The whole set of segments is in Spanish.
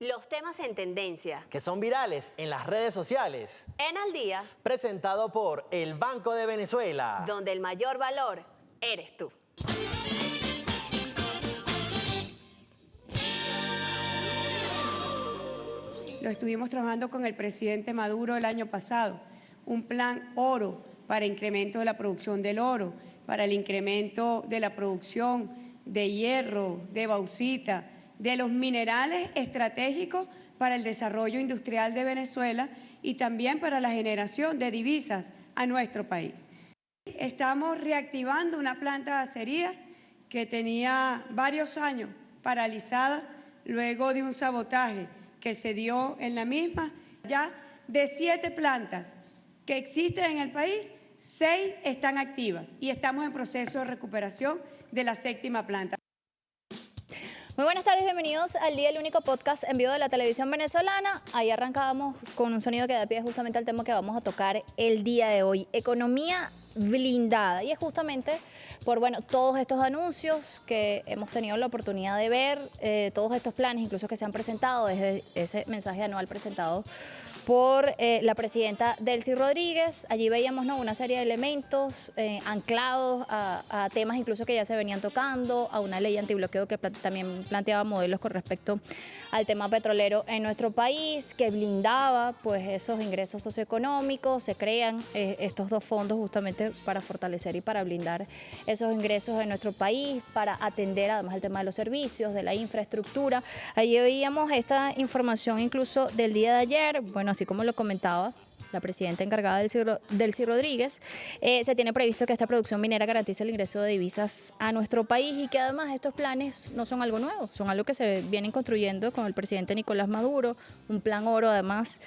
Los temas en tendencia. Que son virales en las redes sociales. En Al Día, Presentado por el Banco de Venezuela. donde el mayor valor eres tú. Lo estuvimos trabajando con el presidente Maduro el año pasado, un plan oro para incremento de la producción del oro, para el incremento de la producción de hierro, de bauxita, de los minerales estratégicos para el desarrollo industrial de Venezuela y también para la generación de divisas a nuestro país. Estamos reactivando una planta de acería que tenía varios años paralizada luego de un sabotaje que se dio en la misma. Ya de 7 plantas que existen en el país, 6 están activas y estamos en proceso de recuperación de la 7ª planta. Muy buenas tardes, bienvenidos al Día, el único podcast en vivo de la televisión venezolana. Ahí arrancábamos con un sonido que da pie justamente al tema que vamos a tocar el día de hoy, economía blindada. Y es justamente por todos estos anuncios que hemos tenido la oportunidad de ver, todos estos planes incluso que se han presentado desde ese mensaje anual presentado por la presidenta Delcy Rodríguez. Allí veíamos una serie de elementos anclados a temas incluso que ya se venían tocando, a una ley antibloqueo que también planteaba modelos con respecto al tema petrolero en nuestro país, que blindaba pues esos ingresos socioeconómicos. Se crean estos dos fondos justamente para fortalecer y para blindar esos ingresos en nuestro país, para atender además el tema de los servicios, de la infraestructura. Allí veíamos esta información incluso del día de ayer, así como lo comentaba la presidenta encargada Delcy Rodríguez, se tiene previsto que esta producción minera garantice el ingreso de divisas a nuestro país y que además estos planes no son algo nuevo, son algo que se vienen construyendo con el presidente Nicolás Maduro, un plan oro además,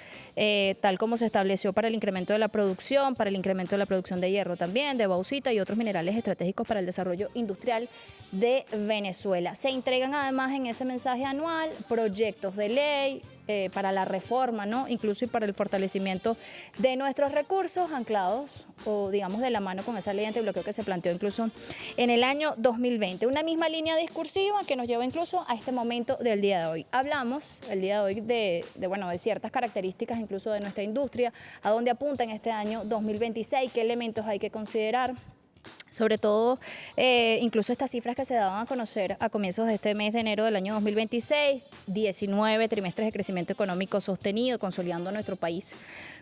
tal como se estableció para el incremento de la producción, para el incremento de la producción de hierro también, de bauxita y otros minerales estratégicos para el desarrollo industrial de Venezuela. Se entregan además en ese mensaje anual proyectos de ley, para la reforma, incluso y para el fortalecimiento de nuestros recursos anclados o digamos de la mano con esa ley antibloqueo que se planteó incluso en el año 2020. Una misma línea discursiva que nos lleva incluso a este momento del día de hoy. Hablamos el día de hoy de ciertas características incluso de nuestra industria, a dónde apunta en este año 2026, qué elementos hay que considerar. Sobre todo, incluso estas cifras que se daban a conocer a comienzos de este mes de enero del año 2026, 19 trimestres de crecimiento económico sostenido, consolidando a nuestro país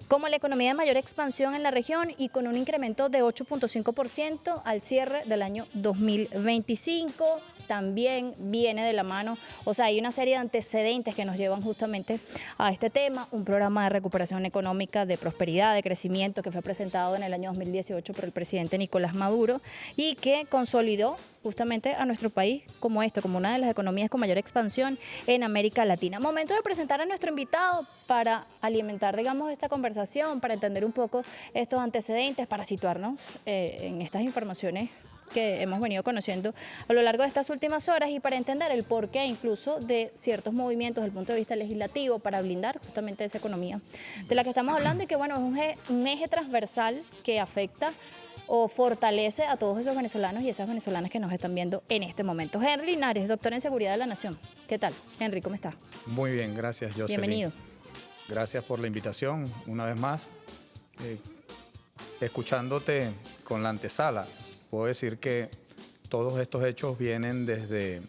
como la economía de mayor expansión en la región y con un incremento de 8.5% al cierre del año 2025. También viene de la mano, hay una serie de antecedentes que nos llevan justamente a este tema, un programa de recuperación económica, de prosperidad, de crecimiento que fue presentado en el año 2018 por el presidente Nicolás Maduro y que consolidó justamente a nuestro país como una de las economías con mayor expansión en América Latina. Momento de presentar a nuestro invitado para alimentar, esta conversación, para entender un poco estos antecedentes, para situarnos en estas informaciones que hemos venido conociendo a lo largo de estas últimas horas y para entender el porqué incluso de ciertos movimientos desde el punto de vista legislativo para blindar justamente esa economía de la que estamos hablando y que es un eje transversal que afecta o fortalece a todos esos venezolanos y esas venezolanas que nos están viendo en este momento. Henry Linares, doctor en Seguridad de la Nación. ¿Qué tal? Henry, ¿cómo está? Muy bien, gracias, Jocelyn. Bienvenido. Gracias por la invitación, una vez más. Escuchándote con la antesala, puedo decir que todos estos hechos vienen desde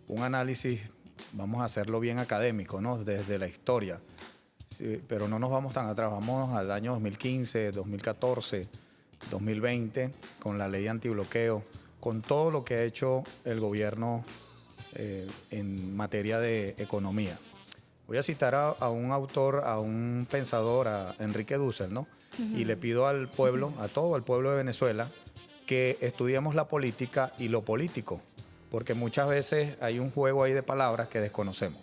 un análisis, vamos a hacerlo bien académico, desde la historia. Sí, pero no nos vamos tan atrás, vamos al año 2015, 2014, 2020, con la ley antibloqueo, con todo lo que ha hecho el gobierno en materia de economía. Voy a citar a un autor, a un pensador, a Enrique Dussel, Y le pido al pueblo, a todo el pueblo de Venezuela, que estudiemos la política y lo político, porque muchas veces hay un juego ahí de palabras que desconocemos.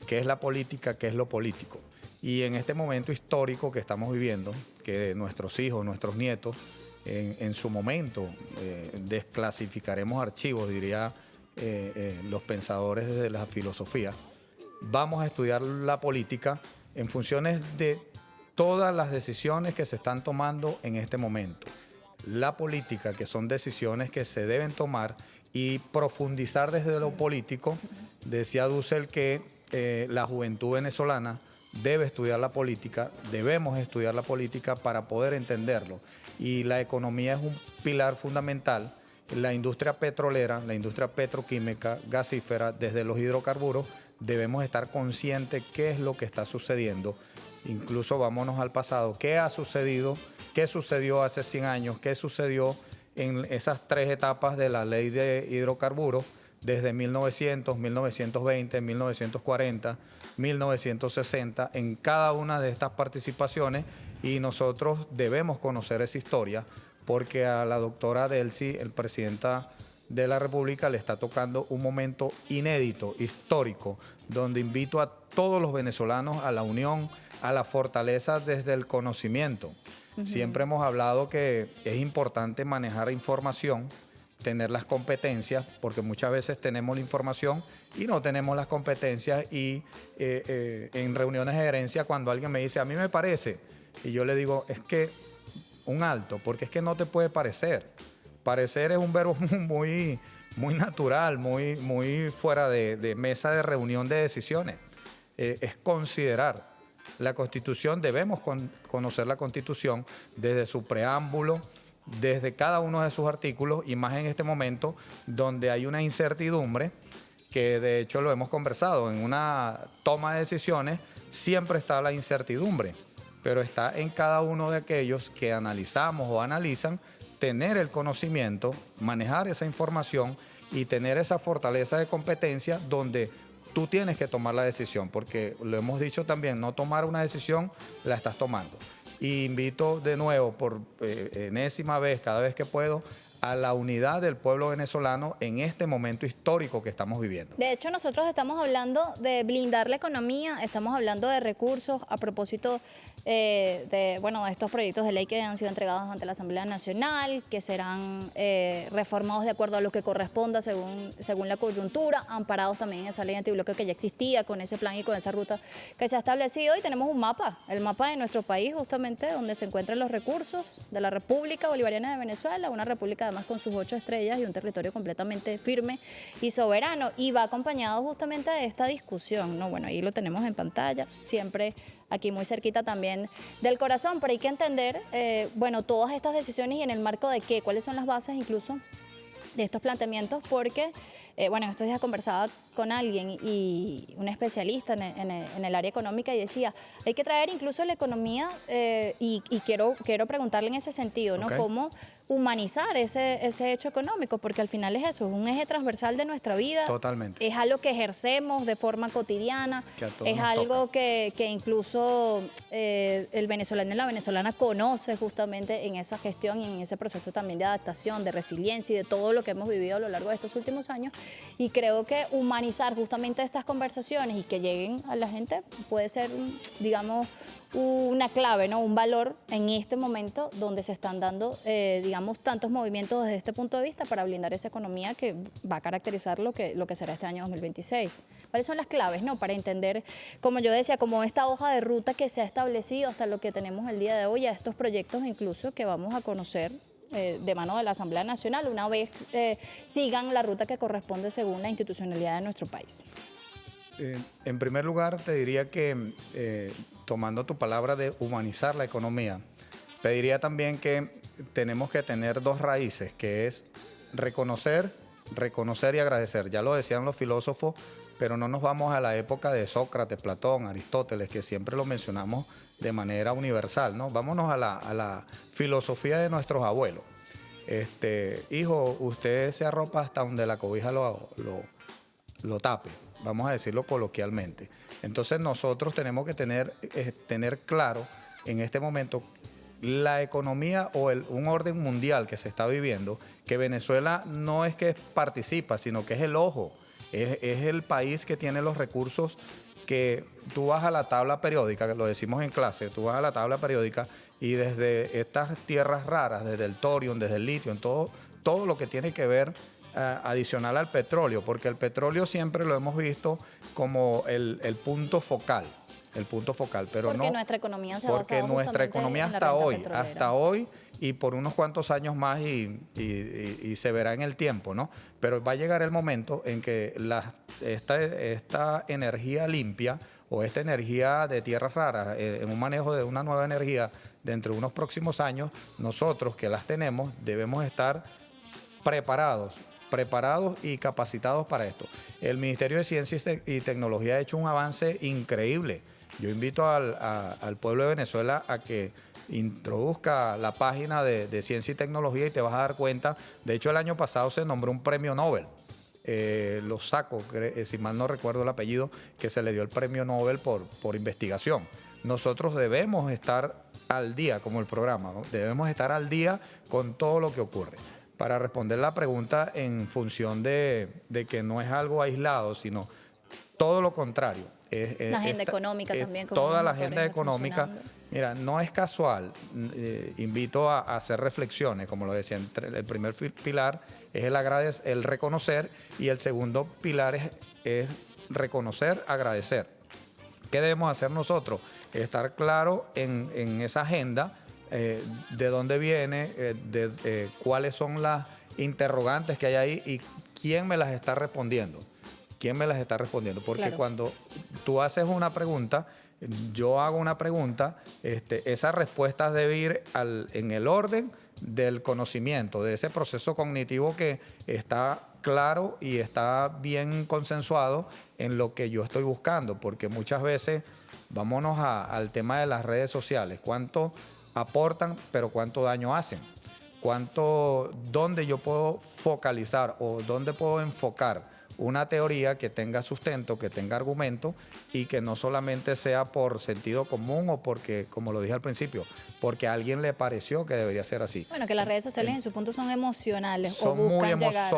¿Qué es la política? ¿Qué es lo político? Y en este momento histórico que estamos viviendo, que nuestros hijos, nuestros nietos, en su momento desclasificaremos archivos, diría los pensadores de la filosofía, vamos a estudiar la política en funciones de todas las decisiones que se están tomando en este momento. La política, que son decisiones que se deben tomar y profundizar desde lo político. Decía Dussel que la juventud venezolana debe estudiar la política, debemos estudiar la política para poder entenderlo. Y la economía es un pilar fundamental. La industria petrolera, la industria petroquímica, gasífera, desde los hidrocarburos, debemos estar conscientes qué es lo que está sucediendo. Incluso vámonos al pasado. ¿Qué ha sucedido? ¿Qué sucedió hace 100 años? ¿Qué sucedió en esas 3 etapas de la ley de hidrocarburos? Desde 1900, 1920, 1940, 1960, en cada una de estas participaciones, y nosotros debemos conocer esa historia porque a la doctora Delcy, el presidenta de la República, le está tocando un momento inédito, histórico, donde invito a todos los venezolanos a la unión, a la fortaleza desde el conocimiento. Siempre hemos hablado que es importante manejar información, tener las competencias, porque muchas veces tenemos la información y no tenemos las competencias, y en reuniones de gerencia cuando alguien me dice, a mí me parece, y yo le digo, es que un alto, porque es que no te puede parecer. Parecer es un verbo muy, muy natural, muy fuera de mesa de reunión de decisiones. Es considerar. La Constitución, debemos conocer la Constitución desde su preámbulo, desde cada uno de sus artículos, y más en este momento donde hay una incertidumbre, que de hecho lo hemos conversado, en una toma de decisiones siempre está la incertidumbre, pero está en cada uno de aquellos que analizamos o analizan tener el conocimiento, manejar esa información y tener esa fortaleza de competencia donde tú tienes que tomar la decisión, porque lo hemos dicho también, no tomar una decisión, la estás tomando. Y invito de nuevo, por enésima vez, cada vez que puedo, a la unidad del pueblo venezolano en este momento histórico que estamos viviendo. De hecho, nosotros estamos hablando de blindar la economía, estamos hablando de recursos a propósito de estos proyectos de ley que han sido entregados ante la Asamblea Nacional, que serán reformados de acuerdo a lo que corresponda según la coyuntura, amparados también en esa ley antibloqueo que ya existía, con ese plan y con esa ruta que se ha establecido. Y tenemos un mapa, el mapa de nuestro país, justamente donde se encuentran los recursos de la República Bolivariana de Venezuela, una república además con sus 8 estrellas y un territorio completamente firme y soberano, y va acompañado justamente de esta discusión, ¿no? Bueno, ahí lo tenemos en pantalla, siempre aquí muy cerquita también del corazón, pero hay que entender, todas estas decisiones y en el marco de qué, cuáles son las bases incluso de estos planteamientos, porque, estos días conversaba con alguien y un especialista en el área económica y decía, hay que traer incluso la economía y quiero preguntarle en ese sentido, ¿no? Okay. ¿Cómo humanizar ese hecho económico? Porque al final es eso, es un eje transversal de nuestra vida. Totalmente. Es algo que ejercemos de forma cotidiana, es algo que incluso el venezolano y la venezolana conoce justamente en esa gestión y en ese proceso también de adaptación, de resiliencia y de todo lo que hemos vivido a lo largo de estos últimos años. Y creo que humanizar justamente estas conversaciones y que lleguen a la gente puede ser, digamos, una clave, ¿no? Un valor en este momento donde se están dando, tantos movimientos desde este punto de vista para blindar esa economía que va a caracterizar lo que será este año 2026. ¿Cuáles son las claves, no? Para entender, como yo decía, como esta hoja de ruta que se ha establecido hasta lo que tenemos el día de hoy, a estos proyectos incluso que vamos a conocer de mano de la Asamblea Nacional una vez sigan la ruta que corresponde según la institucionalidad de nuestro país. En primer lugar, te diría que, tomando tu palabra de humanizar la economía, pediría también que tenemos que tener 2 raíces, que es reconocer y agradecer. Ya lo decían los filósofos, pero no nos vamos a la época de Sócrates, Platón, Aristóteles, que siempre lo mencionamos de manera universal, ¿no? Vámonos a la filosofía de nuestros abuelos. Hijo, usted se arropa hasta donde la cobija lo tape, vamos a decirlo coloquialmente. Entonces nosotros tenemos que tener claro en este momento la economía o un orden mundial que se está viviendo, que Venezuela no es que participa, sino que es el ojo, es el país que tiene los recursos, que tú vas a la tabla periódica, que lo decimos en clase, tú vas a la tabla periódica y desde estas tierras raras, desde el thorium, desde el litio, en todo lo que tiene que ver adicional al petróleo, porque el petróleo siempre lo hemos visto como el punto focal, pero porque no, nuestra economía se ha porque basado nuestra justamente economía en la renta petrolera. hasta hoy y por unos cuantos años más y se verá en el tiempo, ¿no? Pero va a llegar el momento en que esta energía limpia o esta energía de tierras raras, en un manejo de una nueva energía dentro de unos próximos años, nosotros que las tenemos debemos estar preparados y capacitados para esto. El Ministerio de Ciencia y Tecnología ha hecho un avance increíble. Yo invito al pueblo de Venezuela a que introduzca la página de Ciencia y Tecnología y te vas a dar cuenta. De hecho, el año pasado se nombró un premio Nobel. Los Sacco, si mal no recuerdo el apellido, que se le dio el premio Nobel por investigación. Nosotros debemos estar al día, como el programa, ¿no? Debemos estar al día con todo lo que ocurre. Para responder la pregunta en función de que no es algo aislado, sino todo lo contrario. La agenda económica también. Como Toda los la motores agenda económica. funcionando. Mira, no es casual. Invito a hacer reflexiones, como lo decía. El primer pilar es el reconocer y el segundo pilar es reconocer, agradecer. ¿Qué debemos hacer nosotros? Estar claro en esa agenda, de dónde viene, cuáles son las interrogantes que hay ahí y quién me las está respondiendo. ¿Quién me las está respondiendo? Porque claro, cuando tú haces una pregunta, yo hago una pregunta, esas respuestas deben ir en el orden del conocimiento, de ese proceso cognitivo que está claro y está bien consensuado en lo que yo estoy buscando, porque muchas veces, vámonos al tema de las redes sociales, cuánto aportan, pero cuánto daño hacen, dónde yo puedo focalizar o dónde puedo enfocar una teoría que tenga sustento, que tenga argumento y que no solamente sea por sentido común o porque, como lo dije al principio, porque a alguien le pareció que debería ser así. Bueno, que las redes sociales en su punto son emocionales Son o buscan muy llegar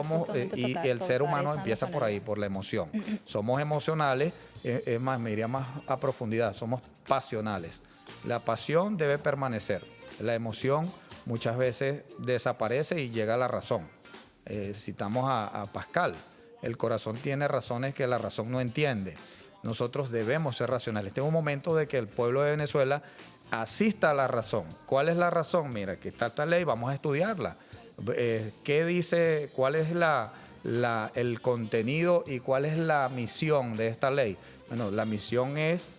y el ser humano empieza por ahí, por la emoción. Somos emocionales, es más, me iría más a profundidad, somos pasionales. La pasión debe permanecer, la emoción muchas veces desaparece y llega a la razón. Citamos a Pascal. El corazón tiene razones que la razón no entiende. Nosotros debemos ser racionales. Tengo un momento de que el pueblo de Venezuela asista a la razón. ¿Cuál es la razón? Mira, que está esta ley, vamos a estudiarla. ¿Qué dice? ¿Cuál es el contenido y cuál es la misión de esta ley? Bueno, la misión es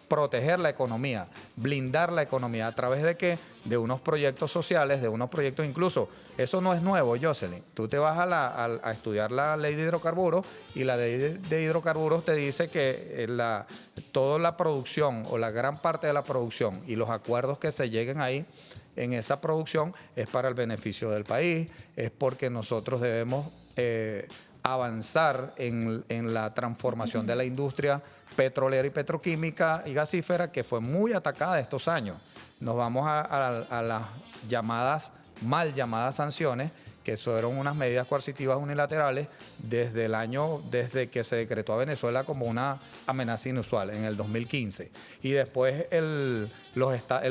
proteger la economía, blindar la economía. ¿A través de qué? De unos proyectos sociales, de unos proyectos incluso. Eso no es nuevo, Jocelyn. Tú te vas a estudiar la ley de hidrocarburos y la ley de hidrocarburos te dice que toda la producción o la gran parte de la producción y los acuerdos que se lleguen ahí en esa producción es para el beneficio del país, es porque nosotros debemos avanzar en la transformación de la industria petrolera y petroquímica y gasífera, que fue muy atacada estos años. Nos vamos a las mal llamadas sanciones, que fueron unas medidas coercitivas unilaterales desde que se decretó a Venezuela como una amenaza inusual en el 2015. Y después el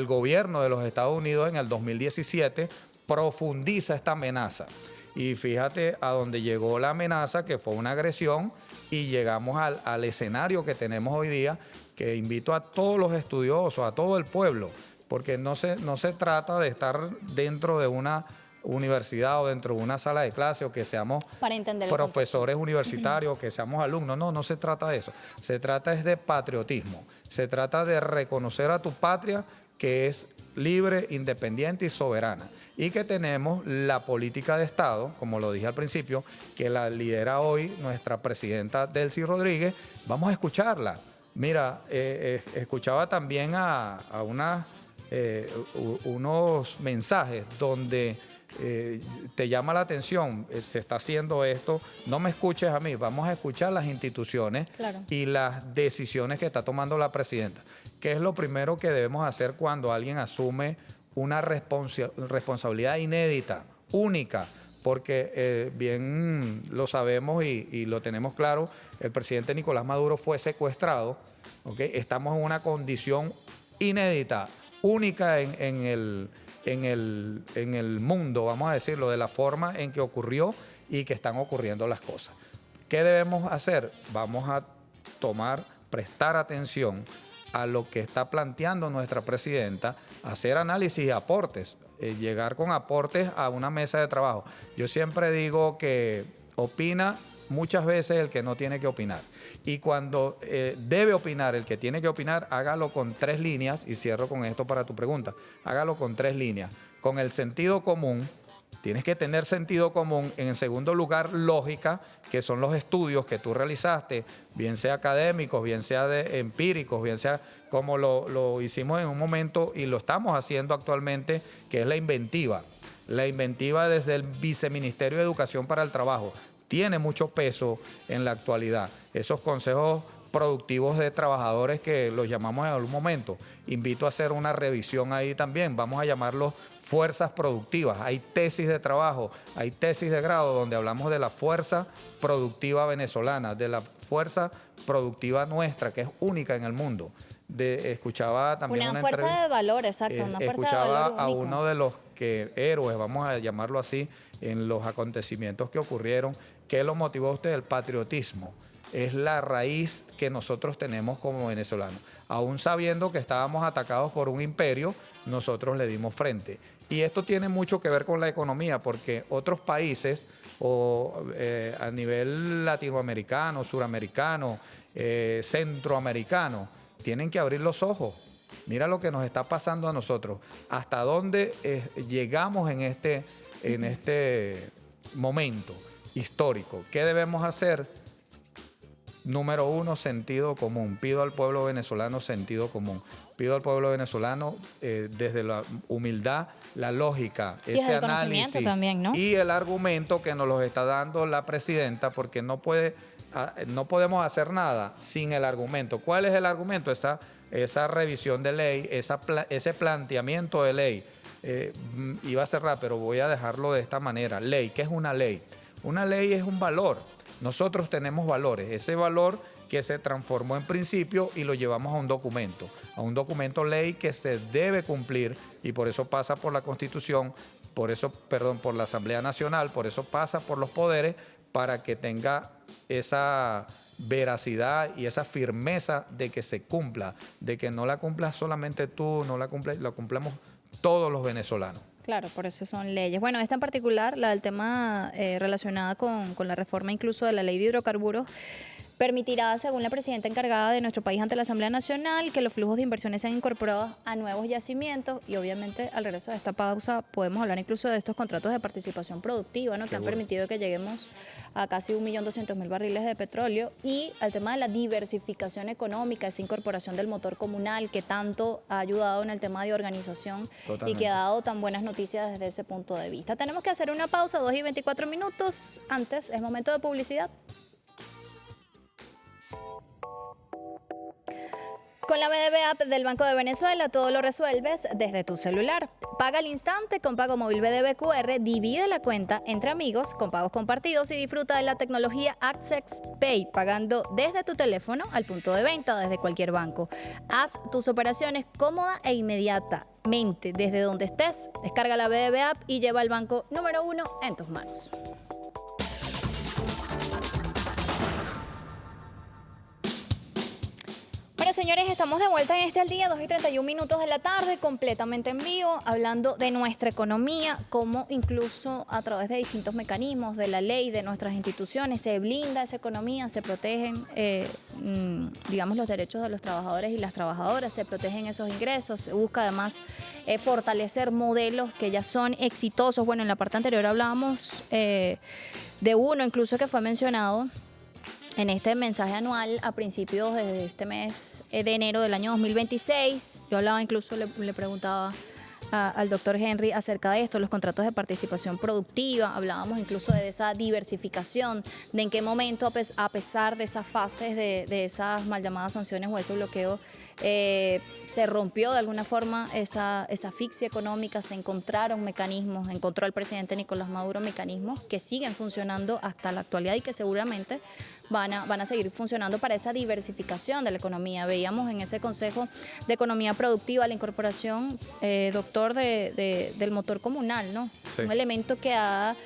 gobierno de los Estados Unidos en el 2017 profundiza esta amenaza. Y fíjate a dónde llegó la amenaza, que fue una agresión, y llegamos al escenario que tenemos hoy día, que invito a todos los estudiosos, a todo el pueblo, porque no se trata de estar dentro de una universidad o dentro de una sala de clase o que seamos profesores universitarios, que seamos alumnos. No se trata de eso. Se trata es de patriotismo. Se trata de reconocer a tu patria, que es libre, independiente y soberana. Y que tenemos la política de Estado, como lo dije al principio, que la lidera hoy nuestra presidenta Delcy Rodríguez. Vamos a escucharla. Mira, escuchaba también unos mensajes donde te llama la atención, se está haciendo esto, no me escuches a mí, vamos a escuchar las instituciones, claro, y las decisiones que está tomando la presidenta. ¿Qué es lo primero que debemos hacer cuando alguien asume una responsabilidad inédita, única? Porque bien lo sabemos y lo tenemos claro, el presidente Nicolás Maduro fue secuestrado, ¿okay? Estamos en una condición inédita, única en el mundo, vamos a decirlo, de la forma en que ocurrió y que están ocurriendo las cosas. ¿Qué debemos hacer? Vamos a prestar atención a lo que está planteando nuestra presidenta, hacer análisis y aportes. llegar con aportes a una mesa de trabajo. Yo siempre digo que opina muchas veces el que no tiene que opinar. Y cuando debe opinar el que tiene que opinar, hágalo con 3 líneas, y cierro con esto para tu pregunta, hágalo con 3 líneas. Con el sentido común, tienes que tener sentido común. En segundo lugar, lógica, que son los estudios que tú realizaste, bien sea académicos, bien sea empíricos, bien sea como lo hicimos en un momento y lo estamos haciendo actualmente, que es la inventiva. La inventiva desde el Viceministerio de Educación para el Trabajo tiene mucho peso en la actualidad. Esos consejos productivos de trabajadores que los llamamos en algún momento, invito a hacer una revisión ahí también, vamos a llamarlos fuerzas productivas. Hay tesis de trabajo, hay tesis de grado donde hablamos de la fuerza productiva venezolana, de la fuerza productiva nuestra, que es única en el mundo. Escuchaba también una fuerza de valor, exacto, una fuerza de valor único. A uno de los héroes, vamos a llamarlo así, en los acontecimientos que ocurrieron, ¿qué lo motivó a usted? El patriotismo. Es la raíz que nosotros tenemos como venezolanos. Aún sabiendo que estábamos atacados por un imperio, nosotros le dimos frente. Y esto tiene mucho que ver con la economía, porque otros países a nivel latinoamericano, suramericano, centroamericano, tienen que abrir los ojos. Mira lo que nos está pasando a nosotros. Hasta dónde llegamos en este momento histórico. ¿Qué debemos hacer? Número 1, sentido común. Pido al pueblo venezolano sentido común. Pido al pueblo venezolano desde la humildad, la lógica, y ese el conocimiento análisis también, ¿no? Y el argumento que nos los está dando la presidenta, porque no podemos hacer nada sin el argumento. ¿Cuál es el argumento? Esa revisión de ley, ese planteamiento de ley. Iba a cerrar, pero voy a dejarlo de esta manera. Ley, ¿qué es una ley? Una ley es un valor. Nosotros tenemos valores. Ese valor que se transformó en principio y lo llevamos a un documento ley que se debe cumplir, y por eso pasa por la Constitución, por la Asamblea Nacional, por eso pasa por los poderes, para que tenga esa veracidad y esa firmeza de que se cumpla, de que no la cumplas solamente tú, la cumplamos todos los venezolanos. Claro, por eso son leyes. Bueno, esta en particular, la del tema relacionada con la reforma incluso de la ley de hidrocarburos, permitirá, según la presidenta encargada de nuestro país ante la Asamblea Nacional, que los flujos de inversiones sean incorporados a nuevos yacimientos, y obviamente al regreso de esta pausa podemos hablar incluso de estos contratos de participación productiva, ¿no? Que han permitido que lleguemos a casi 1.200.000 barriles de petróleo, y al tema de la diversificación económica, esa incorporación del motor comunal que tanto ha ayudado en el tema de organización. Totalmente. Y que ha dado tan buenas noticias desde ese punto de vista. Tenemos que hacer una pausa, 2:24. Antes es momento de publicidad. Con la BDB App del Banco de Venezuela, todo lo resuelves desde tu celular. Paga al instante con Pago Móvil BDB QR, divide la cuenta entre amigos con pagos compartidos y disfruta de la tecnología Access Pay, pagando desde tu teléfono al punto de venta desde cualquier banco. Haz tus operaciones cómoda e inmediatamente desde donde estés. Descarga la BDB App y lleva el banco número 1 en tus manos. Bueno, señores, estamos de vuelta en Al Día, 2:31 de la tarde, completamente en vivo, hablando de nuestra economía, cómo incluso a través de distintos mecanismos, de la ley, de nuestras instituciones, se blinda esa economía, se protegen, digamos, los derechos de los trabajadores y las trabajadoras, se protegen esos ingresos, se busca además fortalecer modelos que ya son exitosos. Bueno, en la parte anterior hablábamos de uno incluso que fue mencionado en este mensaje anual a principios de este mes de enero del año 2026. Yo hablaba, incluso le preguntaba al doctor Henry acerca de esto, los contratos de participación productiva. Hablábamos incluso de esa diversificación, de en qué momento, a pesar de esas fases de esas mal llamadas sanciones o ese bloqueo, se rompió de alguna forma esa asfixia económica, se encontraron mecanismos, encontró el presidente Nicolás Maduro mecanismos que siguen funcionando hasta la actualidad y que seguramente van a seguir funcionando para esa diversificación de la economía. Veíamos en ese Consejo de Economía Productiva la incorporación, doctor, del motor comunal, ¿no? Sí. Un elemento que ha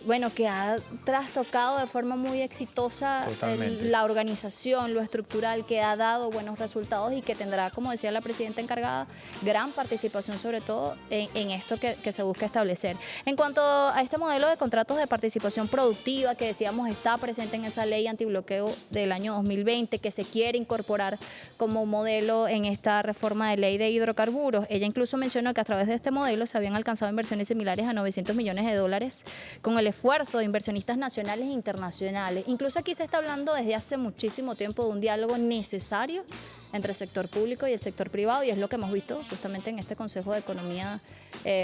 bueno, que ha trastocado de forma muy exitosa Totalmente. la organización, lo estructural, que ha dado buenos resultados y que tendrá, como decía la presidenta encargada, gran participación sobre todo en esto que se busca establecer. En cuanto a este modelo de contratos de participación productiva que decíamos está presente en esa ley antibloqueo del año 2020, que se quiere incorporar como modelo en esta reforma de ley de hidrocarburos, ella incluso mencionó que a través de este modelo se habían alcanzado inversiones similares a 900 millones de dólares con el esfuerzo de inversionistas nacionales e internacionales. Incluso aquí se está hablando desde hace muchísimo tiempo de un diálogo necesario entre el sector público y el sector privado, y es lo que hemos visto justamente en este Consejo de Economía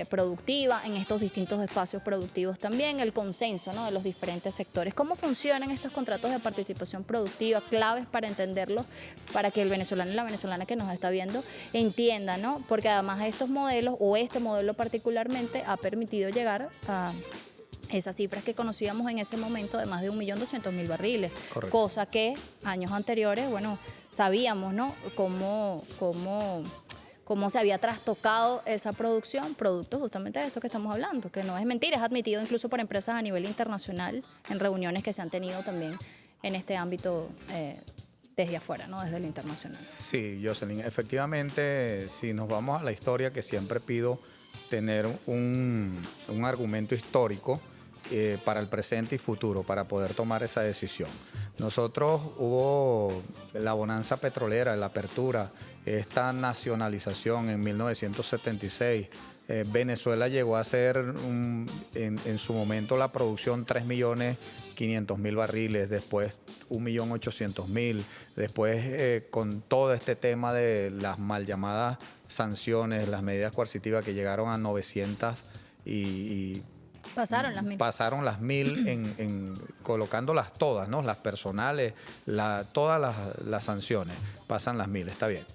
Productiva, en estos distintos espacios productivos también, el consenso, ¿no?, de los diferentes sectores. ¿Cómo funcionan estos contratos de participación productiva? Claves para entenderlos, para que el venezolano y la venezolana que nos está viendo entienda, ¿no? Porque además estos modelos, o este modelo particularmente, ha permitido llegar a esas cifras que conocíamos en ese momento de más de 1.200.000 barriles. Correcto. Cosa que años anteriores, bueno, sabíamos, ¿no?, cómo se había trastocado esa producción, producto justamente de esto que estamos hablando, que no es mentira, es admitido incluso por empresas a nivel internacional en reuniones que se han tenido también en este ámbito desde afuera, ¿no?, desde lo internacional. Sí, Jocelyn, efectivamente, si nos vamos a la historia, que siempre pido tener un argumento histórico para el presente y futuro, para poder tomar esa decisión. Nosotros hubo la bonanza petrolera, la apertura, esta nacionalización en 1976. Venezuela llegó a ser en su momento la producción 3.500.000 barriles, después 1.800.000, después con todo este tema de las mal llamadas sanciones, las medidas coercitivas que llegaron a 900 y Pasaron las 1.000. Pasaron las 1.000 colocándolas todas, ¿no? Las personales, todas las sanciones, pasan las 1.000, está bien.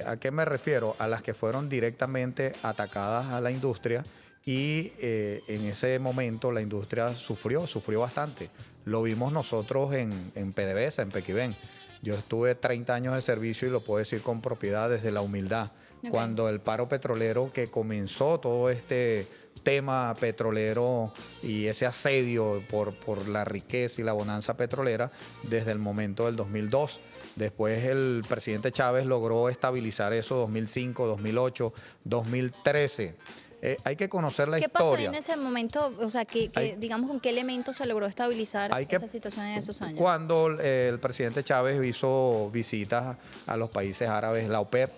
¿A qué me refiero? A las que fueron directamente atacadas a la industria y en ese momento la industria sufrió bastante. Lo vimos nosotros en PDVSA, en Pequibén. Yo estuve 30 años de servicio y lo puedo decir con propiedad desde la humildad. Okay. Cuando el paro petrolero que comenzó todo este tema petrolero y ese asedio por la riqueza y la bonanza petrolera desde el momento del 2002. Después el presidente Chávez logró estabilizar eso 2005, 2008, 2013. Hay que conocer la ¿Qué historia. pasó en ese momento? O sea, digamos, ¿con qué elementos se logró estabilizar esa situación en esos años? Cuando el presidente Chávez hizo visitas a los países árabes, la OPEP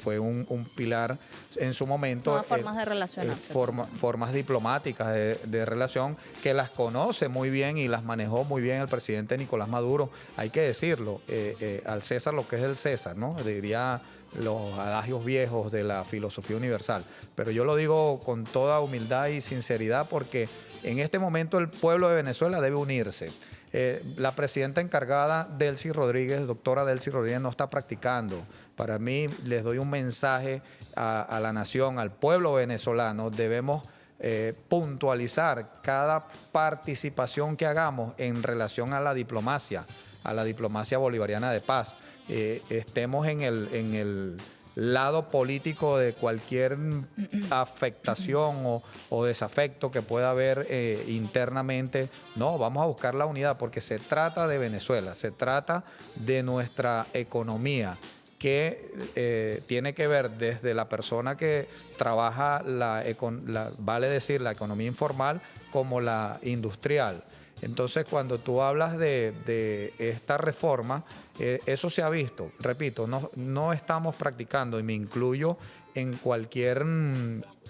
fue un pilar en su momento. Nuevas formas de relacionarse. Formas diplomáticas de relación que las conoce muy bien y las manejó muy bien el presidente Nicolás Maduro. Hay que decirlo, al César lo que es el César, ¿no? Diría los adagios viejos de la filosofía universal. Pero yo lo digo con toda humildad y sinceridad porque en este momento el pueblo de Venezuela debe unirse. La presidenta encargada, Delcy Rodríguez, doctora Delcy Rodríguez, no está practicando. Para mí, les doy un mensaje a la nación, al pueblo venezolano. Debemos puntualizar cada participación que hagamos en relación a la diplomacia bolivariana de paz. Estemos en el lado político de cualquier afectación o desafecto que pueda haber internamente. No, vamos a buscar la unidad porque se trata de Venezuela, se trata de nuestra economía que tiene que ver desde la persona que trabaja vale decir, la economía informal como la industrial. Entonces, cuando tú hablas de esta reforma, eso se ha visto. Repito, no estamos practicando, y me incluyo en cualquier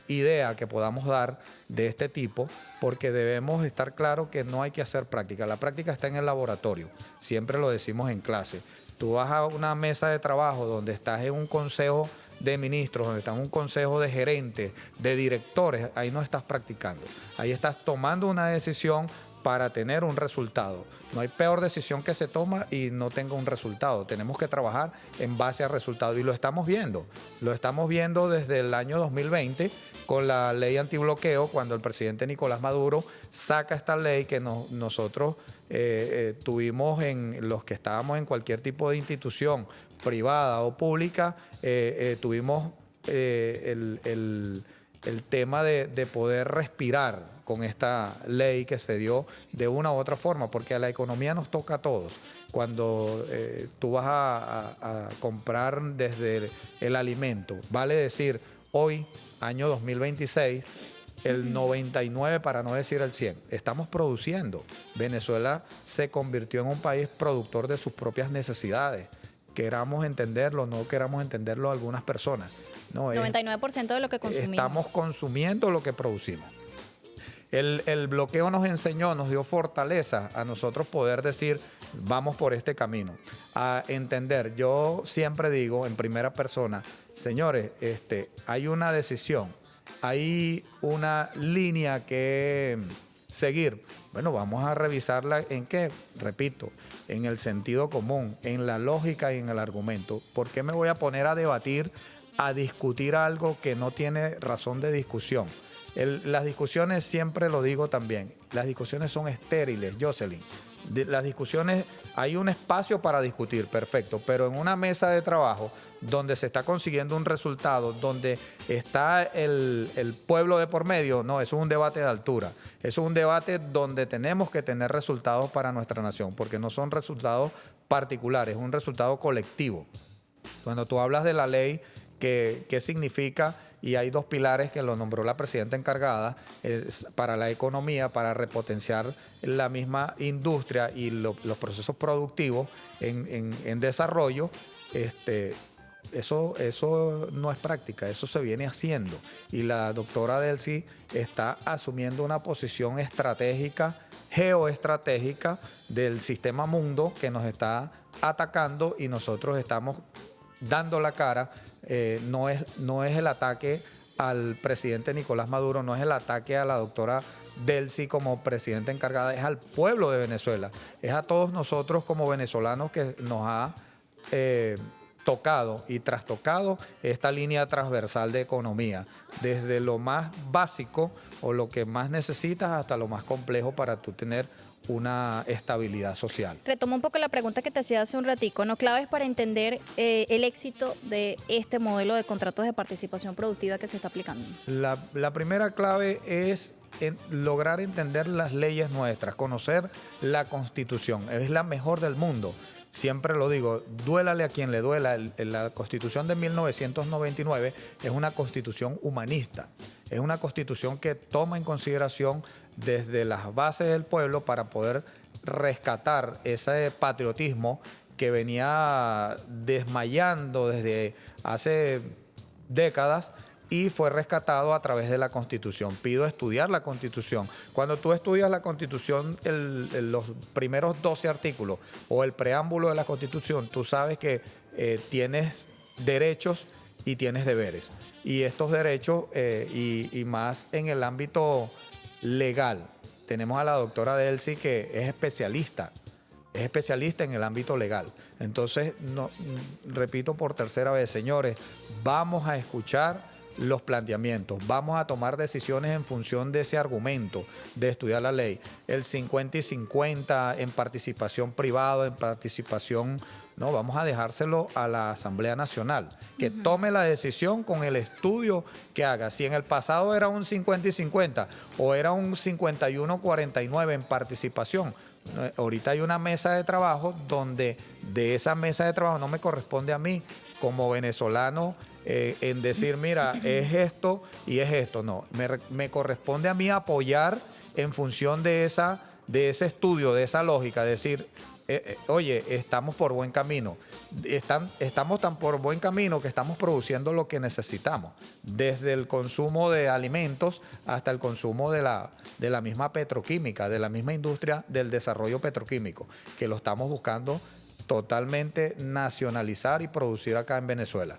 idea que podamos dar de este tipo, porque debemos estar claros que no hay que hacer práctica. La práctica está en el laboratorio, siempre lo decimos en clase. Tú vas a una mesa de trabajo donde estás en un consejo de ministros, donde estás en un consejo de gerentes, de directores, ahí no estás practicando. Ahí estás tomando una decisión para tener un resultado. No hay peor decisión que se toma y no tenga un resultado. Tenemos que trabajar en base al resultado y lo estamos viendo. Lo estamos viendo desde el año 2020 con la ley antibloqueo, cuando el presidente Nicolás Maduro saca esta ley que nosotros tuvimos en los que estábamos en cualquier tipo de institución privada o pública, tuvimos el tema de poder respirar con esta ley que se dio de una u otra forma, porque a la economía nos toca a todos. Cuando tú vas a comprar desde el alimento, vale decir, hoy, año 2026, el 99, para no decir el 100, estamos produciendo. Venezuela se convirtió en un país productor de sus propias necesidades. Queramos entenderlo, no queramos entenderlo algunas personas. No, 99% de lo que consumimos. Estamos consumiendo lo que producimos. El bloqueo nos enseñó, nos dio fortaleza a nosotros poder decir, vamos por este camino. A entender, yo siempre digo en primera persona, señores, hay una decisión, hay una línea que seguir. Bueno, vamos a revisarla en qué, repito, en el sentido común, en la lógica y en el argumento. ¿Por qué me voy a poner a debatir, a discutir algo que no tiene razón de discusión? Las discusiones, siempre lo digo también, las discusiones son estériles, Jocelyn. Las discusiones, hay un espacio para discutir, perfecto, pero en una mesa de trabajo donde se está consiguiendo un resultado, donde está el pueblo de por medio, no, eso es un debate de altura. Eso es un debate donde tenemos que tener resultados para nuestra nación, porque no son resultados particulares, es un resultado colectivo. Cuando tú hablas de la ley, ¿qué significa? Y hay dos pilares que lo nombró la presidenta encargada para la economía, para repotenciar la misma industria y los procesos productivos en desarrollo. Eso no es práctica, eso se viene haciendo. Y la doctora Delcy está asumiendo una posición estratégica, geoestratégica del sistema mundo que nos está atacando y nosotros estamos dando la cara. No es el ataque al presidente Nicolás Maduro, no es el ataque a la doctora Delcy como presidenta encargada, es al pueblo de Venezuela, es a todos nosotros como venezolanos que nos ha tocado y trastocado esta línea transversal de economía, desde lo más básico o lo que más necesitas hasta lo más complejo para tú tener una estabilidad social. Retomo un poco la pregunta que te hacía hace un ratico, ¿no? Claves para entender el éxito de este modelo de contratos de participación productiva que se está aplicando. La primera clave es lograr entender las leyes nuestras, conocer la Constitución. Es la mejor del mundo. Siempre lo digo, duélale a quien le duela. La Constitución de 1999 es una constitución humanista. Es una constitución que toma en consideración desde las bases del pueblo para poder rescatar ese patriotismo que venía desmayando desde hace décadas y fue rescatado a través de la Constitución. Pido estudiar la Constitución. Cuando tú estudias la Constitución, los primeros 12 artículos o el preámbulo de la Constitución, tú sabes que tienes derechos y tienes deberes. Y estos derechos, y más en el ámbito legal, tenemos a la doctora Delcy que es especialista en el ámbito legal. Entonces, repito por tercera vez, señores, vamos a escuchar los planteamientos, vamos a tomar decisiones en función de ese argumento, de estudiar la ley. El 50 y 50 en participación privada, en participación, no, vamos a dejárselo a la Asamblea Nacional, que tome la decisión con el estudio que haga. Si en el pasado era un 50 y 50 o era un 51-49 en participación, ahorita hay una mesa de trabajo donde de esa mesa de trabajo no me corresponde a mí como venezolano en decir, mira, es esto y es esto. No, me corresponde a mí apoyar en función de ese estudio, de esa lógica, decir, oye, estamos por buen camino. Estamos tan por buen camino que estamos produciendo lo que necesitamos, desde el consumo de alimentos hasta el consumo de la misma petroquímica, de la misma industria del desarrollo petroquímico, que lo estamos buscando totalmente nacionalizar y producir acá en Venezuela.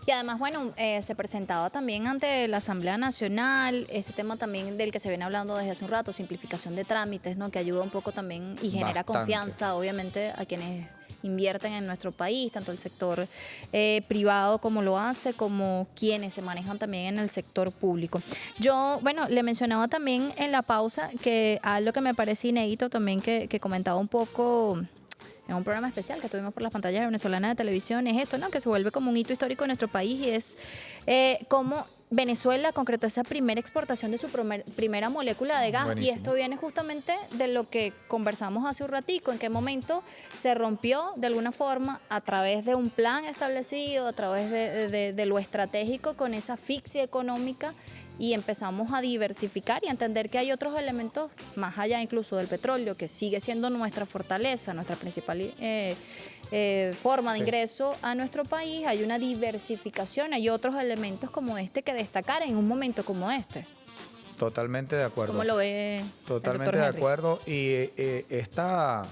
Y además, bueno, se presentaba también ante la Asamblea Nacional ese tema también del que se viene hablando desde hace un rato, simplificación de trámites, ¿no? Que ayuda un poco también y genera Bastante. Confianza, obviamente, a quienes invierten en nuestro país, tanto el sector privado como lo hace, como quienes se manejan también en el sector público. Yo, bueno, le mencionaba también en la pausa que algo que me parece inédito también que comentaba un poco en un programa especial que tuvimos por las pantallas venezolanas de televisión, es esto, ¿no? Que se vuelve como un hito histórico en nuestro país y es cómo Venezuela concretó esa primera exportación de su primera molécula de gas. Buenísimo. Y esto viene justamente de lo que conversamos hace un ratico, en qué momento se rompió de alguna forma a través de un plan establecido, a través de lo estratégico con esa asfixia económica, y empezamos a diversificar y a entender que hay otros elementos más allá incluso del petróleo, que sigue siendo nuestra fortaleza, nuestra principal forma de ingreso a nuestro país. Hay una diversificación, hay otros elementos como este que destacar en un momento como este. Totalmente de acuerdo. ¿Cómo lo ve el Totalmente doctor de Henry? acuerdo. Y esta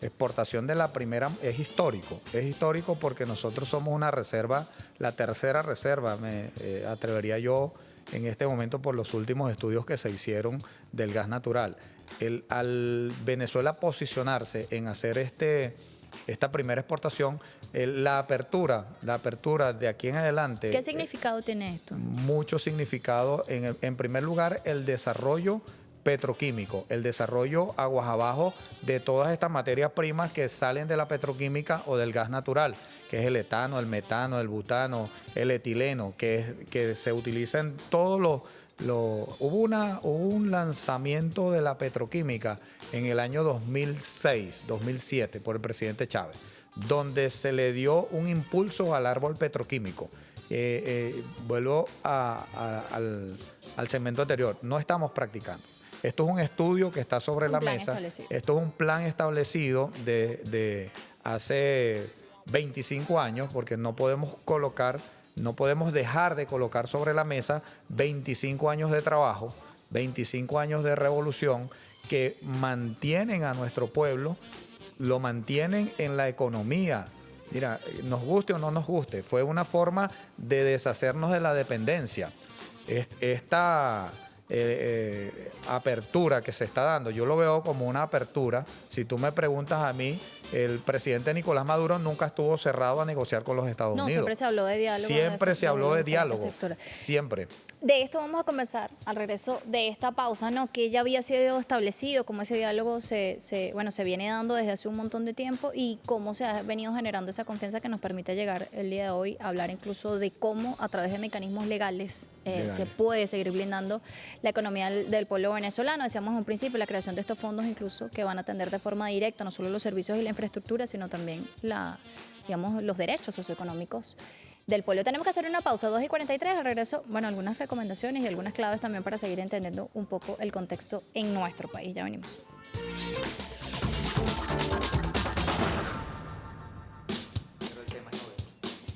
exportación de la primera es histórico. Es histórico porque nosotros somos una reserva, la tercera reserva, me atrevería yo en este momento por los últimos estudios que se hicieron del gas natural. Al Venezuela posicionarse en hacer esta primera exportación, la apertura de aquí en adelante. ¿Qué significado tiene esto? Mucho significado. En primer lugar, el desarrollo petroquímico, el desarrollo aguas abajo de todas estas materias primas que salen de la petroquímica o del gas natural, que es el etano, el metano, el butano, el etileno, que se utiliza en todos los... Hubo un lanzamiento de la petroquímica en el año 2006, 2007 por el presidente Chávez, donde se le dio un impulso al árbol petroquímico. Vuelvo al segmento anterior, no estamos practicando. Esto es un estudio que está sobre la mesa. Esto es un plan establecido de hace 25 años, porque no podemos dejar de colocar sobre la mesa 25 años de trabajo, 25 años de revolución que mantienen a nuestro pueblo, lo mantienen en la economía. Mira, nos guste o no nos guste, fue una forma de deshacernos de la dependencia. Esta apertura que se está dando, yo lo veo como una apertura. Si tú me preguntas a mí, el presidente Nicolás Maduro nunca estuvo cerrado a negociar con los Estados Unidos. Siempre se habló de diálogo. Siempre se habló de diferentes diálogo. sectores. Siempre. De esto vamos a comenzar al regreso de esta pausa, ¿no? Que ya había sido establecido, cómo ese diálogo se viene dando desde hace un montón de tiempo y cómo se ha venido generando esa confianza que nos permite llegar el día de hoy a hablar incluso de cómo a través de mecanismos legales se puede seguir blindando la economía del pueblo venezolano. Decíamos en un principio la creación de estos fondos incluso que van a atender de forma directa no solo los servicios y la infraestructura, sino también los derechos socioeconómicos del pueblo. Tenemos que hacer una pausa, 2:43, al regreso, algunas recomendaciones y algunas claves también para seguir entendiendo un poco el contexto en nuestro país. Ya venimos.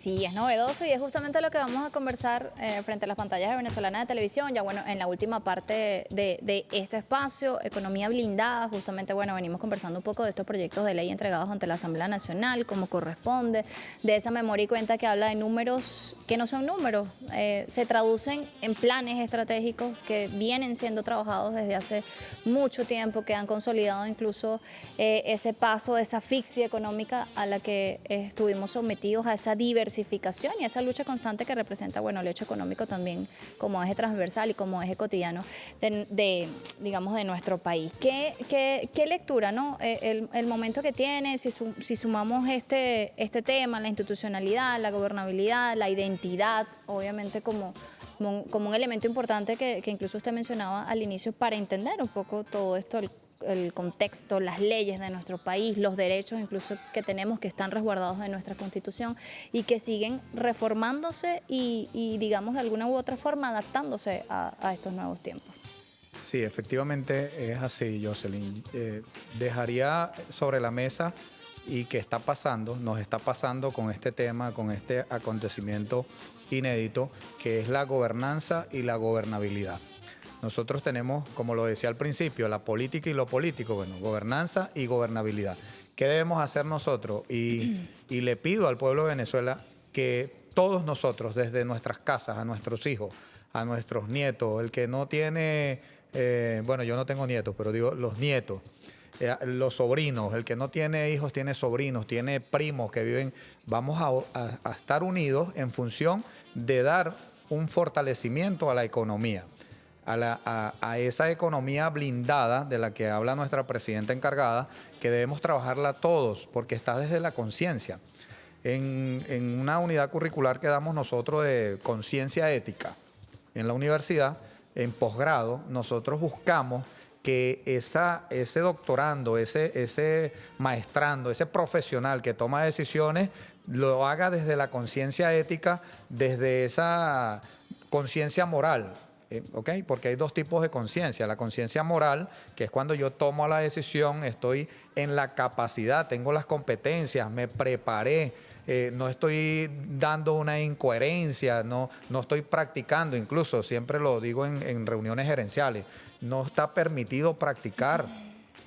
Sí, es novedoso y es justamente lo que vamos a conversar frente a las pantallas de Venezolana de Televisión. Ya en la última parte de este espacio, economía blindada, justamente venimos conversando un poco de estos proyectos de ley entregados ante la Asamblea Nacional, como corresponde, de esa memoria y cuenta que habla de números que no son números, se traducen en planes estratégicos que vienen siendo trabajados desde hace mucho tiempo, que han consolidado incluso ese paso, esa asfixia económica a la que estuvimos sometidos, a esa diversificación y esa lucha constante que representa el hecho económico también como eje transversal y como eje cotidiano de nuestro país. ¿Qué lectura, no? El momento que tiene, si sumamos este tema, la institucionalidad, la gobernabilidad, la identidad, obviamente como un elemento importante que incluso usted mencionaba al inicio para entender un poco todo esto, el contexto, las leyes de nuestro país, los derechos incluso que tenemos que están resguardados en nuestra Constitución y que siguen reformándose y digamos de alguna u otra forma adaptándose a estos nuevos tiempos. Sí, efectivamente es así, Jocelyn. Dejaría sobre la mesa y que nos está pasando con este tema, con este acontecimiento inédito, que es la gobernanza y la gobernabilidad. Nosotros tenemos, como lo decía al principio, la política y lo político, gobernanza y gobernabilidad. ¿Qué debemos hacer nosotros? Y le pido al pueblo de Venezuela que todos nosotros, desde nuestras casas, a nuestros hijos, a nuestros nietos, el que no tiene, yo no tengo nietos, pero digo los nietos, los sobrinos, el que no tiene hijos tiene sobrinos, tiene primos que viven, vamos a estar unidos en función de dar un fortalecimiento a la economía. A esa economía blindada de la que habla nuestra presidenta encargada, que debemos trabajarla todos, porque está desde la conciencia. En una unidad curricular que damos nosotros de conciencia ética, en la universidad, en posgrado, nosotros buscamos que ese doctorando, ese maestrando, ese profesional que toma decisiones, lo haga desde la conciencia ética, desde esa conciencia moral. ¿Ok? Porque hay dos tipos de conciencia. La conciencia moral, que es cuando yo tomo la decisión, estoy en la capacidad, tengo las competencias, me preparé, no estoy dando una incoherencia, no estoy practicando, incluso siempre lo digo en reuniones gerenciales, no está permitido practicar,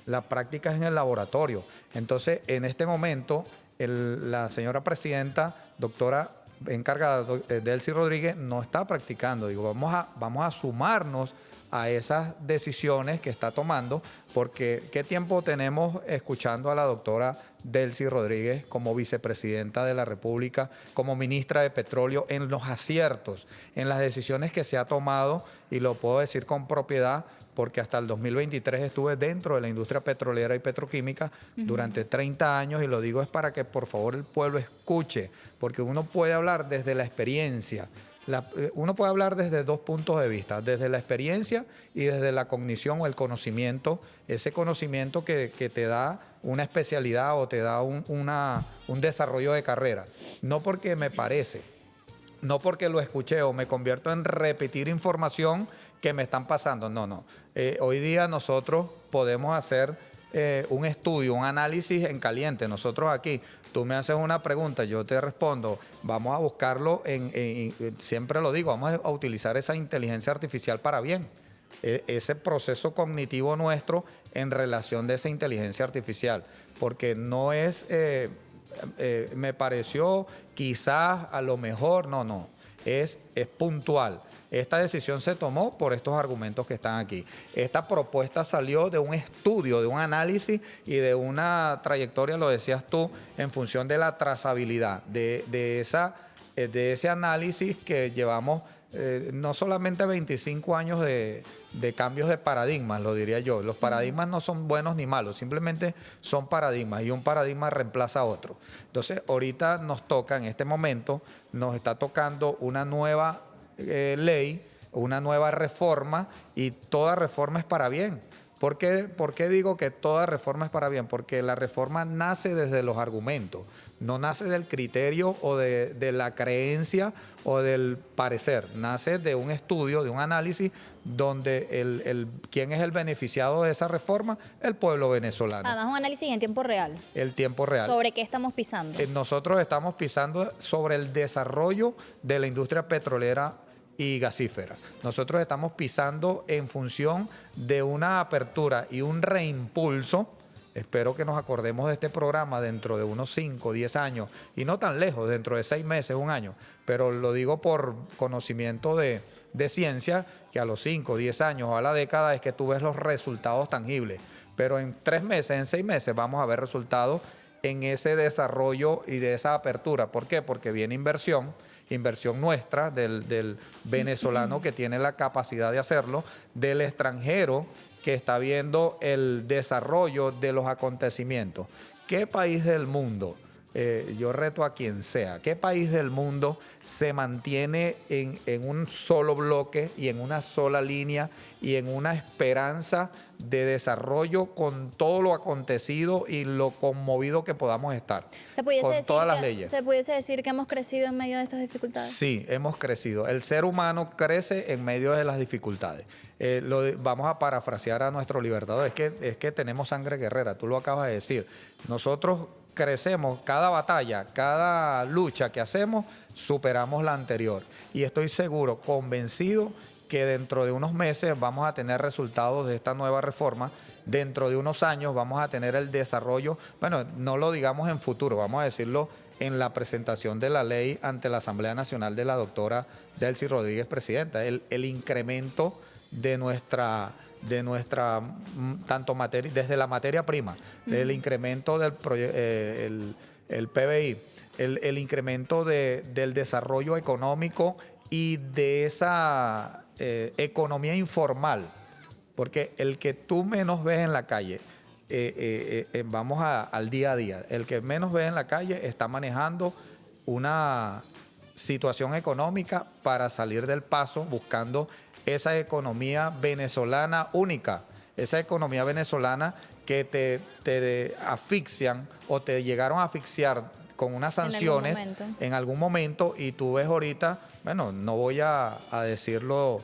la práctica es en el laboratorio. Entonces, en este momento, la señora presidenta, doctora encargada, Delcy Rodríguez, no está practicando. Digo, vamos a sumarnos a esas decisiones que está tomando, porque ¿qué tiempo tenemos escuchando a la doctora Delcy Rodríguez como vicepresidenta de la República, como ministra de Petróleo, en los aciertos, en las decisiones que se ha tomado? Y lo puedo decir con propiedad, porque hasta el 2023 estuve dentro de la industria petrolera y petroquímica durante 30 años, y lo digo es para que por favor el pueblo escuche, porque uno puede hablar desde la experiencia, uno puede hablar desde dos puntos de vista, desde la experiencia y desde la cognición o el conocimiento, ese conocimiento que te da una especialidad o te da un desarrollo de carrera, no porque me parece, no porque lo escuché o me convierto en repetir información que me están pasando, no. Hoy día nosotros podemos hacer un estudio, un análisis en caliente. Nosotros aquí, tú me haces una pregunta, yo te respondo, vamos a buscarlo, siempre lo digo, vamos a utilizar esa inteligencia artificial para bien. Ese proceso cognitivo nuestro en relación de esa inteligencia artificial, porque no es, me pareció quizás a lo mejor, no, es puntual. Esta decisión se tomó por estos argumentos que están aquí. Esta propuesta salió de un estudio, de un análisis y de una trayectoria, lo decías tú, en función de la trazabilidad, de ese análisis que llevamos no solamente 25 años de cambios de paradigmas, lo diría yo. Los paradigmas no son buenos ni malos, simplemente son paradigmas y un paradigma reemplaza a otro. Entonces, ahorita nos toca, en este momento, nos está tocando una nueva ley, una nueva reforma, y toda reforma es para bien. ¿Por qué digo que toda reforma es para bien? Porque la reforma nace desde los argumentos, no nace del criterio o de la creencia o del parecer, nace de un estudio, de un análisis donde ¿quién es el beneficiado de esa reforma? El pueblo venezolano. Además, un análisis en tiempo real. El tiempo real. ¿Sobre qué estamos pisando? Nosotros estamos pisando sobre el desarrollo de la industria petrolera y gasífera. Nosotros estamos pisando en función de una apertura y un reimpulso. Espero que nos acordemos de este programa dentro de unos 5, 10 años, y no tan lejos, dentro de 6 meses, un año. Pero lo digo por conocimiento de ciencia, que a los 5, 10 años o a la década es que tú ves los resultados tangibles. Pero en 3 meses, en 6 meses vamos a ver resultados en ese desarrollo y de esa apertura. ¿Por qué? Porque viene inversión nuestra, del venezolano que tiene la capacidad de hacerlo, del extranjero que está viendo el desarrollo de los acontecimientos. ¿Qué país del mundo, yo reto a quien sea, qué país del mundo se mantiene en un solo bloque y en una sola línea y en una esperanza de desarrollo con todo lo acontecido y lo conmovido que podamos estar? Con todas las leyes. ¿Se pudiese decir que hemos crecido en medio de estas dificultades? Sí, hemos crecido. El ser humano crece en medio de las dificultades. Vamos a parafrasear a nuestro libertador. Es que tenemos sangre guerrera, tú lo acabas de decir. Nosotros crecemos, cada batalla, cada lucha que hacemos, superamos la anterior. Y estoy seguro, convencido, que dentro de unos meses vamos a tener resultados de esta nueva reforma. Dentro de unos años vamos a tener el desarrollo, bueno, no lo digamos en futuro, vamos a decirlo en la presentación de la ley ante la Asamblea Nacional de la doctora Delcy Rodríguez, presidenta, el incremento de nuestra tanto materia, desde la materia prima, del incremento del el PBI, el incremento del desarrollo económico y de esa economía informal, porque el que tú menos ves en la calle, vamos al día a día, el que menos ves en la calle está manejando una situación económica para salir del paso buscando esa economía venezolana única, esa economía venezolana que te asfixian o te llegaron a asfixiar con unas sanciones en algún momento y tú ves ahorita, bueno, no voy a decirlo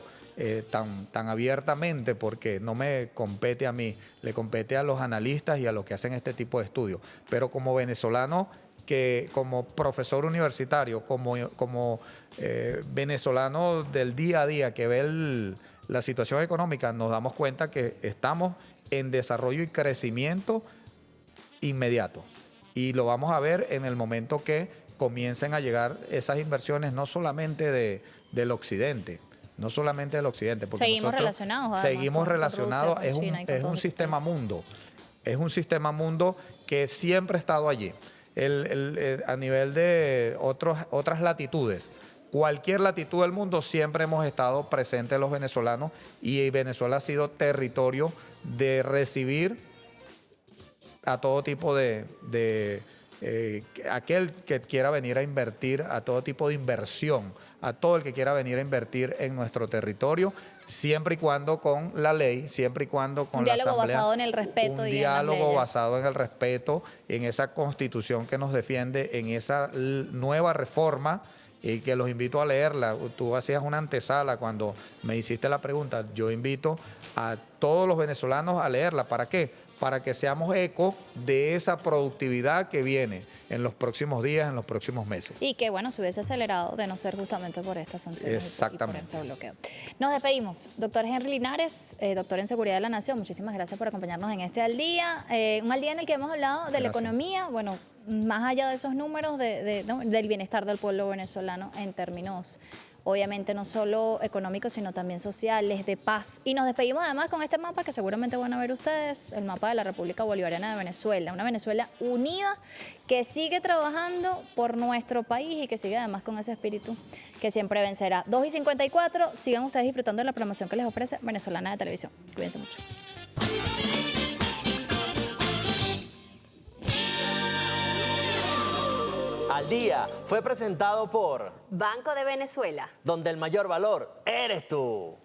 tan abiertamente porque no me compete a mí, le compete a los analistas y a los que hacen este tipo de estudios, pero como venezolano, que como profesor universitario, como venezolano del día a día que ve la situación económica, nos damos cuenta que estamos en desarrollo y crecimiento inmediato. Y lo vamos a ver en el momento que comiencen a llegar esas inversiones, no solamente del occidente, no solamente del occidente. Porque seguimos relacionados. Seguimos relacionados, es es un sistema mundo. Es un sistema mundo que siempre ha estado allí. A nivel de otras latitudes, cualquier latitud del mundo, siempre hemos estado presentes los venezolanos y Venezuela ha sido territorio de recibir a todo tipo aquel que quiera venir a invertir, a todo tipo de inversión, a todo el que quiera venir a invertir en nuestro territorio, siempre y cuando con la ley, siempre y cuando con la asamblea. Un diálogo basado en el respeto y en las leyes. Un diálogo basado en el respeto, en esa constitución que nos defiende, en esa nueva reforma, y que los invito a leerla. Tú hacías una antesala cuando me hiciste la pregunta. Yo invito a todos los venezolanos a leerla. ¿Para qué? Para que seamos eco de esa productividad que viene en los próximos días, en los próximos meses. Y que, bueno, se hubiese acelerado de no ser justamente por estas sanciones. Exactamente. Y por este bloqueo. Nos despedimos. Doctor Henry Linares, doctor en Seguridad de la Nación, muchísimas gracias por acompañarnos en este Al Día. Un Al Día en el que hemos hablado de la economía, bueno, más allá de esos números del bienestar del pueblo venezolano en términos, obviamente, no solo económicos, sino también sociales, de paz. Y nos despedimos además con este mapa que seguramente van a ver ustedes, el mapa de la República Bolivariana de Venezuela, una Venezuela unida que sigue trabajando por nuestro país y que sigue además con ese espíritu que siempre vencerá. 2:54, sigan ustedes disfrutando de la programación que les ofrece Venezolana de Televisión. Cuídense mucho. Al Día fue presentado por Banco de Venezuela. donde el mayor valor eres tú.